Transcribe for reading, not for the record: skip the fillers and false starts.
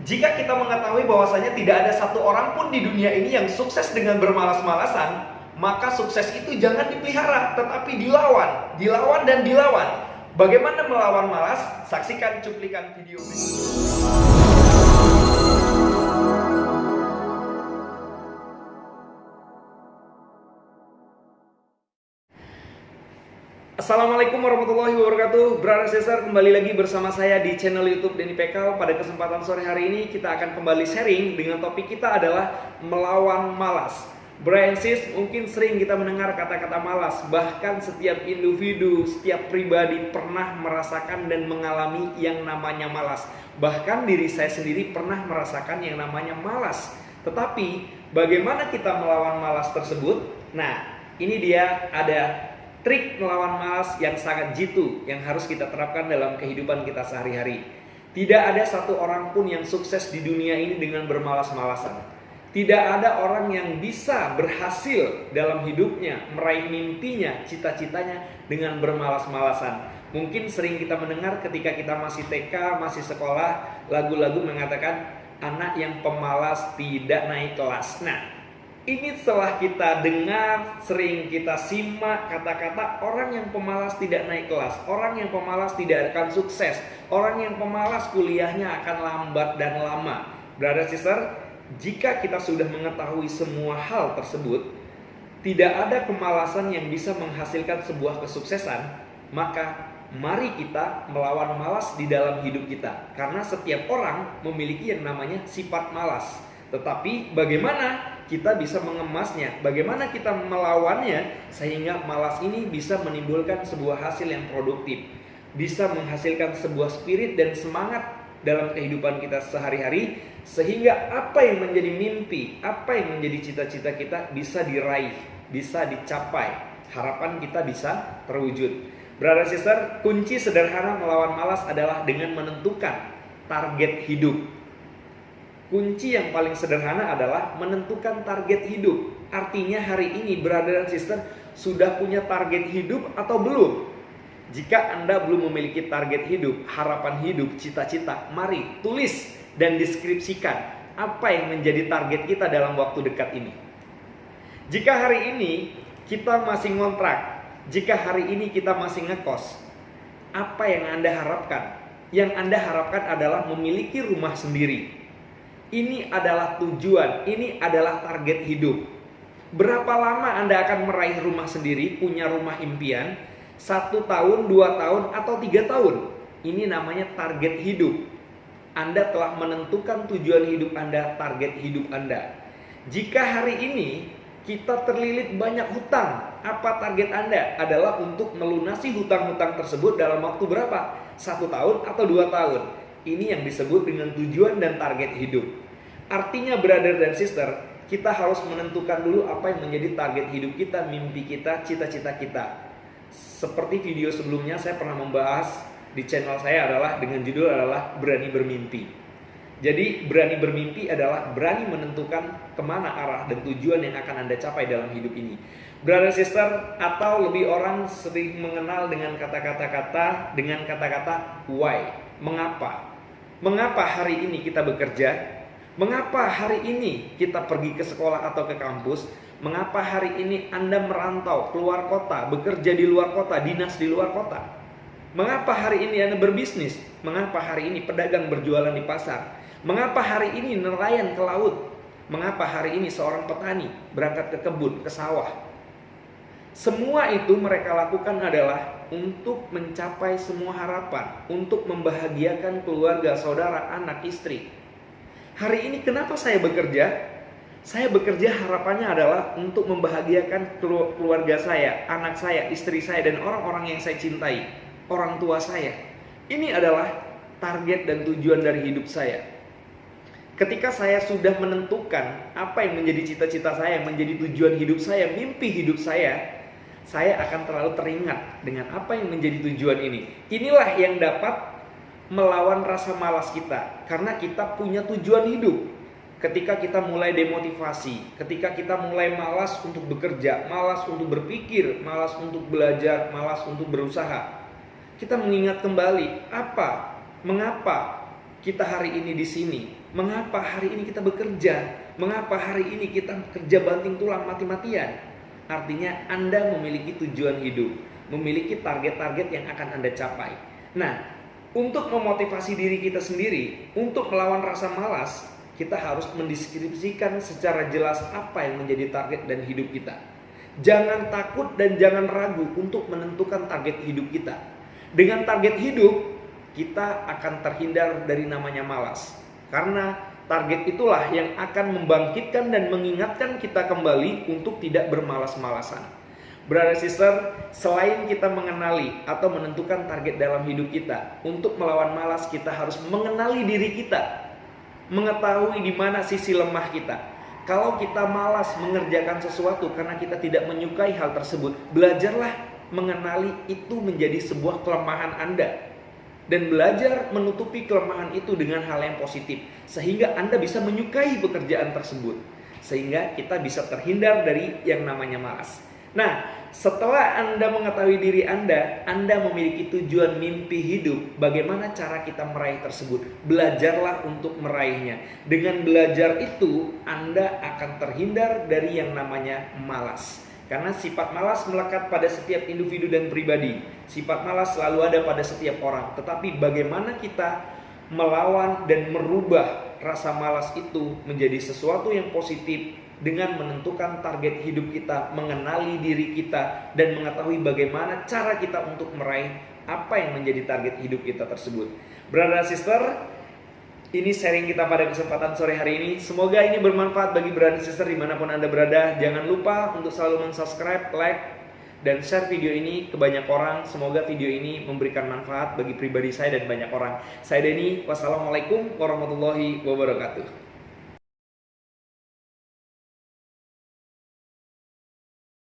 Jika kita mengetahui bahwasanya tidak ada satu orang pun di dunia ini yang sukses dengan bermalas-malasan, maka sukses itu jangan dipelihara, tetapi dilawan dan dilawan. Bagaimana melawan malas? Saksikan cuplikan video berikut. Assalamualaikum warahmatullahi wabarakatuh. Brother Sister, kembali lagi bersama saya di channel YouTube Denny Pekal. Pada kesempatan sore hari ini kita akan kembali sharing dengan topik kita adalah melawan malas. Brother Sis, mungkin sering kita mendengar kata-kata malas. Bahkan setiap individu, setiap pribadi pernah merasakan dan mengalami yang namanya malas. Bahkan diri saya sendiri pernah merasakan yang namanya malas. Tetapi bagaimana kita melawan malas tersebut? Nah, ini dia ada trik melawan malas yang sangat jitu yang harus kita terapkan dalam kehidupan kita sehari-hari. Tidak ada satu orang pun yang sukses di dunia ini dengan bermalas-malasan. Tidak ada orang yang bisa berhasil dalam hidupnya, meraih mimpinya, cita-citanya dengan bermalas-malasan. Mungkin sering kita mendengar ketika kita masih TK, masih sekolah, lagu-lagu mengatakan anak yang pemalas tidak naik kelas. Nah, ini setelah kita dengar, sering kita simak kata-kata orang yang pemalas tidak naik kelas, orang yang pemalas tidak akan sukses, orang yang pemalas kuliahnya akan lambat dan lama. Brother Sister, jika kita sudah mengetahui semua hal tersebut, tidak ada kemalasan yang bisa menghasilkan sebuah kesuksesan, maka mari kita melawan malas di dalam hidup kita. Karena setiap orang memiliki yang namanya sifat malas. Tetapi bagaimana kita bisa mengemasnya, bagaimana kita melawannya sehingga malas ini bisa menimbulkan sebuah hasil yang produktif, bisa menghasilkan sebuah spirit dan semangat dalam kehidupan kita sehari-hari, sehingga apa yang menjadi mimpi, apa yang menjadi cita-cita kita bisa diraih, bisa dicapai, harapan kita bisa terwujud. Brother Sister, kunci sederhana melawan malas adalah dengan menentukan target hidup. Kunci yang paling sederhana adalah menentukan target hidup. Artinya hari ini brother dan sister sudah punya target hidup atau belum? Jika Anda belum memiliki target hidup, harapan hidup, cita-cita, mari tulis dan deskripsikan apa yang menjadi target kita dalam waktu dekat ini. Jika hari ini kita masih ngontrak, jika hari ini kita masih ngekos, apa yang Anda harapkan? Yang Anda harapkan adalah memiliki rumah sendiri. Ini adalah tujuan, ini adalah target hidup. Berapa lama Anda akan meraih rumah sendiri, punya rumah impian? 1 tahun, 2 tahun, atau 3 tahun? Ini namanya target hidup. Anda telah menentukan tujuan hidup Anda, target hidup Anda. Jika hari ini kita terlilit banyak hutang, apa target Anda? Adalah untuk melunasi hutang-hutang tersebut dalam waktu berapa? 1 tahun atau 2 tahun? Ini yang disebut dengan tujuan dan target hidup. Artinya brother dan sister, kita harus menentukan dulu apa yang menjadi target hidup kita, mimpi kita, cita-cita kita. Seperti video sebelumnya saya pernah membahas di channel saya adalah dengan judul adalah berani bermimpi. Jadi berani bermimpi adalah berani menentukan kemana arah dan tujuan yang akan Anda capai dalam hidup ini. Brother sister, atau lebih orang sering mengenal dengan kata-kata why. Mengapa? Mengapa hari ini kita bekerja? Mengapa hari ini kita pergi ke sekolah atau ke kampus? Mengapa hari ini Anda merantau keluar kota, bekerja di luar kota, dinas di luar kota? Mengapa hari ini Anda berbisnis? Mengapa hari ini pedagang berjualan di pasar? Mengapa hari ini nelayan ke laut? Mengapa hari ini seorang petani berangkat ke kebun, ke sawah? Semua itu mereka lakukan adalah untuk mencapai semua harapan, untuk membahagiakan keluarga, saudara, anak, istri. Hari ini kenapa saya bekerja? Saya bekerja harapannya adalah untuk membahagiakan keluarga saya, anak saya, istri saya, dan orang-orang yang saya cintai, orang tua saya. Ini adalah target dan tujuan dari hidup saya. Ketika saya sudah menentukan apa yang menjadi cita-cita saya, menjadi tujuan hidup saya, mimpi hidup saya akan terlalu teringat dengan apa yang menjadi tujuan ini. Inilah yang dapat melawan rasa malas kita, karena kita punya tujuan hidup. Ketika kita mulai demotivasi, ketika kita mulai malas untuk bekerja, malas untuk berpikir, malas untuk belajar, malas untuk berusaha, kita mengingat kembali mengapa kita hari ini di sini? Mengapa hari ini kita bekerja? Mengapa hari ini kita kerja banting tulang mati-matian? Artinya Anda memiliki tujuan hidup, memiliki target-target yang akan Anda capai. Nah, untuk memotivasi diri kita sendiri, untuk melawan rasa malas, kita harus mendeskripsikan secara jelas apa yang menjadi target dan hidup kita. Jangan takut dan jangan ragu untuk menentukan target hidup kita. Dengan target hidup, kita akan terhindar dari namanya malas. Karena target itulah yang akan membangkitkan dan mengingatkan kita kembali untuk tidak bermalas-malasan. Brother sister, selain kita mengenali atau menentukan target dalam hidup kita, untuk melawan malas kita harus mengenali diri kita, mengetahui di mana sisi lemah kita. Kalau kita malas mengerjakan sesuatu karena kita tidak menyukai hal tersebut, belajarlah mengenali itu menjadi sebuah kelemahan Anda. Dan belajar menutupi kelemahan itu dengan hal yang positif, sehingga Anda bisa menyukai pekerjaan tersebut, sehingga kita bisa terhindar dari yang namanya malas. Nah, setelah Anda mengetahui diri Anda memiliki tujuan mimpi hidup. Bagaimana cara kita meraih tersebut? Belajarlah untuk meraihnya. Dengan belajar itu, Anda akan terhindar dari yang namanya malas. Karena sifat malas melekat pada setiap individu dan pribadi. Sifat malas selalu ada pada setiap orang. Tetapi bagaimana kita melawan dan merubah rasa malas itu menjadi sesuatu yang positif dengan menentukan target hidup kita, mengenali diri kita, dan mengetahui bagaimana cara kita untuk meraih apa yang menjadi target hidup kita tersebut. Brother dan sister, ini sharing kita pada kesempatan sore hari ini. Semoga ini bermanfaat bagi brother sister dimanapun Anda berada. Jangan lupa untuk selalu subscribe, like, dan share video ini ke banyak orang. Semoga video ini memberikan manfaat bagi pribadi saya dan banyak orang. Saya Denny, wassalamualaikum warahmatullahi wabarakatuh.